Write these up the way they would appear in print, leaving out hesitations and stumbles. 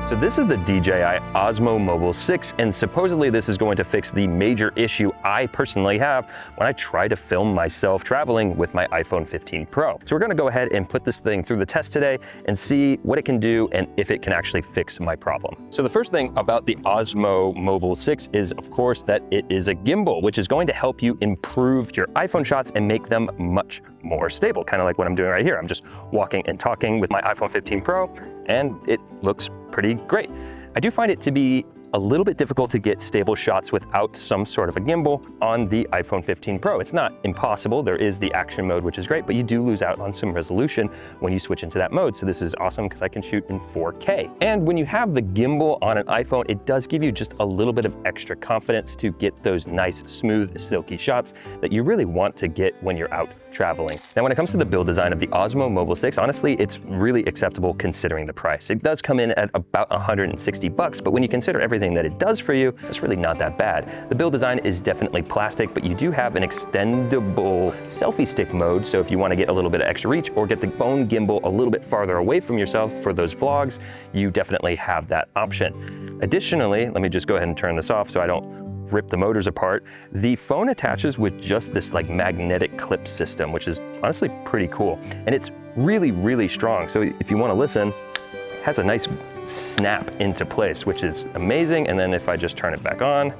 So this is the DJI Osmo Mobile 6, and supposedly this is going to fix the major issue I personally have when I try to film myself traveling with my iPhone 15 Pro. So we're gonna go ahead and put this thing through the test today and see what it can do and if it can actually fix my problem. So the first thing about the Osmo Mobile 6 is, of course, that it is a gimbal, which is going to help you improve your iPhone shots and make them much more stable, kind of like what I'm doing right here. I'm just walking and talking with my iPhone 15 Pro, and it looks pretty great. I do find it to be a little bit difficult to get stable shots without some sort of a gimbal on the iPhone 15 Pro. It's not impossible. There is the action mode, which is great, but you do lose out on some resolution when you switch into that mode. So this is awesome because I can shoot in 4K. And when you have the gimbal on an iPhone, it does give you just a little bit of extra confidence to get those nice, smooth, silky shots that you really want to get when you're out traveling. Now, when it comes to the build design of the Osmo Mobile 6, honestly, it's really acceptable considering the price. It does come in at about 160 bucks, but when you consider everything that it does for you, it's really not that bad. The build design is definitely plastic, but you do have an extendable selfie stick mode. So if you want to get a little bit of extra reach or get the phone gimbal a little bit farther away from yourself for those vlogs, you definitely have that option. Additionally, let me just go ahead and turn this off so I don't rip the motors apart. The phone attaches with just this like magnetic clip system, which is honestly pretty cool. And it's really, really strong. So if you want to listen, it has a nice snap into place, which is amazing. And then if I just turn it back on,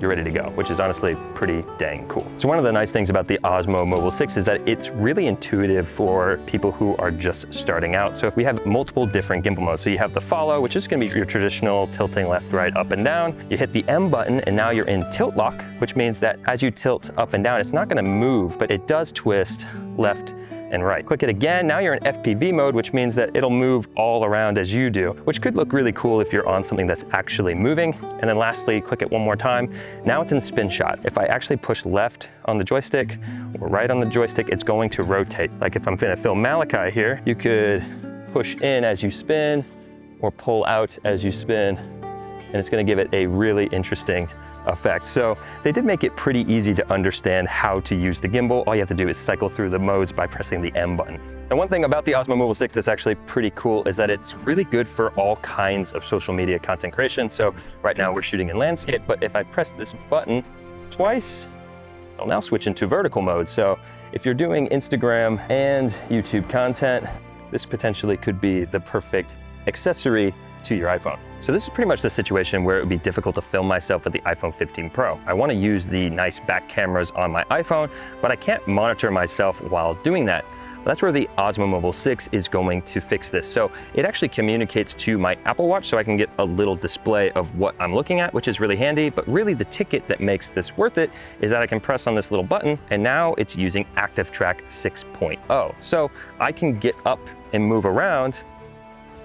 you're ready to go, which is honestly pretty dang cool. So one of the nice things about the Osmo Mobile 6 is that it's really intuitive for people who are just starting out. So we have multiple different gimbal modes. So you have the follow, which is gonna be your traditional tilting left, right, up and down. You hit the M button and now you're in tilt lock, which means that as you tilt up and down, it's not gonna move, but it does twist left and right. Click it again, now you're in FPV mode, which means that it'll move all around as you do, which could look really cool if you're on something that's actually moving. And then lastly, click it one more time. Now it's in spin shot. If I actually push left on the joystick or right on the joystick, it's going to rotate. Like if I'm gonna film Malachi here, you could push in as you spin or pull out as you spin, and it's gonna give it a really interesting effect. So they did make it pretty easy to understand how to use the gimbal. All you have to do is cycle through the modes by pressing the M button. And one thing about the Osmo Mobile 6 that's actually pretty cool is that it's really good for all kinds of social media content creation. So right now we're shooting in landscape, but if I press this button twice, it'll now switch into vertical mode. So if you're doing Instagram and YouTube content, this potentially could be the perfect accessory to your iPhone. So this is pretty much the situation where it would be difficult to film myself with the iPhone 15 Pro. I want to use the nice back cameras on my iPhone, but I can't monitor myself while doing that. Well, that's where the Osmo Mobile 6 is going to fix this. So it actually communicates to my Apple Watch so I can get a little display of what I'm looking at, which is really handy. But really the ticket that makes this worth it is that I can press on this little button and now it's using Active Track 6.0. So I can get up and move around,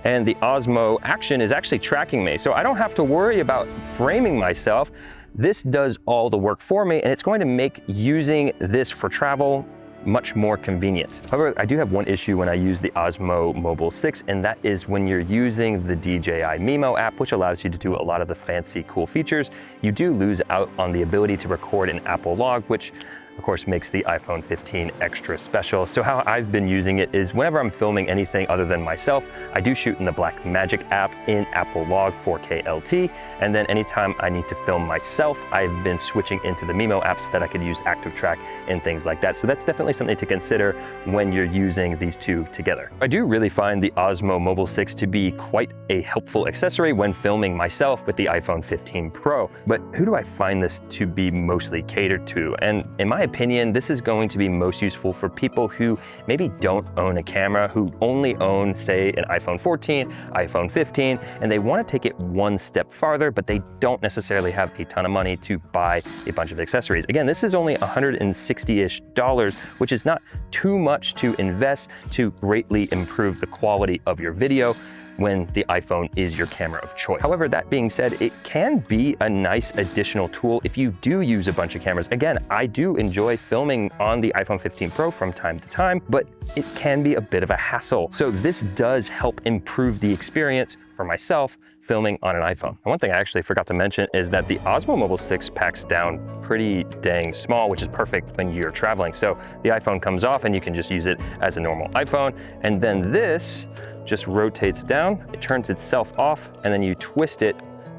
and the Osmo Action is actually tracking me. So I don't have to worry about framing myself. This does all the work for me, and it's going to make using this for travel much more convenient. However, I do have one issue when I use the Osmo Mobile 6, and that is when you're using the DJI Mimo app, which allows you to do a lot of the fancy, cool features, you do lose out on the ability to record an Apple log, which of course makes the iPhone 15 extra special. So how I've been using it is whenever I'm filming anything other than myself, I do shoot in the Blackmagic app in Apple Log 4K LT. And then anytime I need to film myself, I've been switching into the Mimo app so that I could use Active Track and things like that. So that's definitely something to consider when you're using these two together. I do really find the Osmo Mobile 6 to be quite a helpful accessory when filming myself with the iPhone 15 Pro. But who do I find this to be mostly catered to? And in my opinion, this is going to be most useful for people who maybe don't own a camera, who only own, say, an iPhone 14, iPhone 15, and they want to take it one step farther, but they don't necessarily have a ton of money to buy a bunch of accessories. Again, this is only $160-ish, which is not too much to invest to greatly improve the quality of your video when the iPhone is your camera of choice. However, that being said, it can be a nice additional tool if you do use a bunch of cameras. Again, I do enjoy filming on the iPhone 15 Pro from time to time, but it can be a bit of a hassle. So this does help improve the experience for myself filming on an iPhone. And one thing I actually forgot to mention is that the Osmo Mobile 6 packs down pretty dang small, which is perfect when you're traveling. So the iPhone comes off and you can just use it as a normal iPhone. And then this just rotates down, it turns itself off, and then you twist it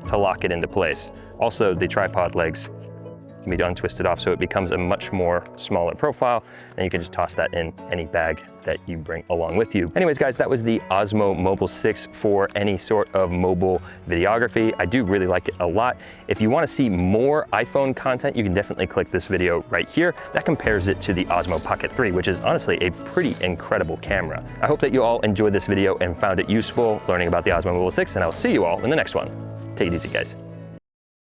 to lock it into place. Also, the tripod legs can be untwisted off, so it becomes a much more smaller profile, and you can just toss that in any bag that you bring along with you. Anyways, guys, that was the Osmo Mobile 6 for any sort of mobile videography. I do really like it a lot. If you want to see more iPhone content, you can definitely click this video right here. That compares it to the Osmo Pocket 3, which is honestly a pretty incredible camera. I hope that you all enjoyed this video and found it useful learning about the Osmo Mobile 6, and I'll see you all in the next one. Take it easy, guys.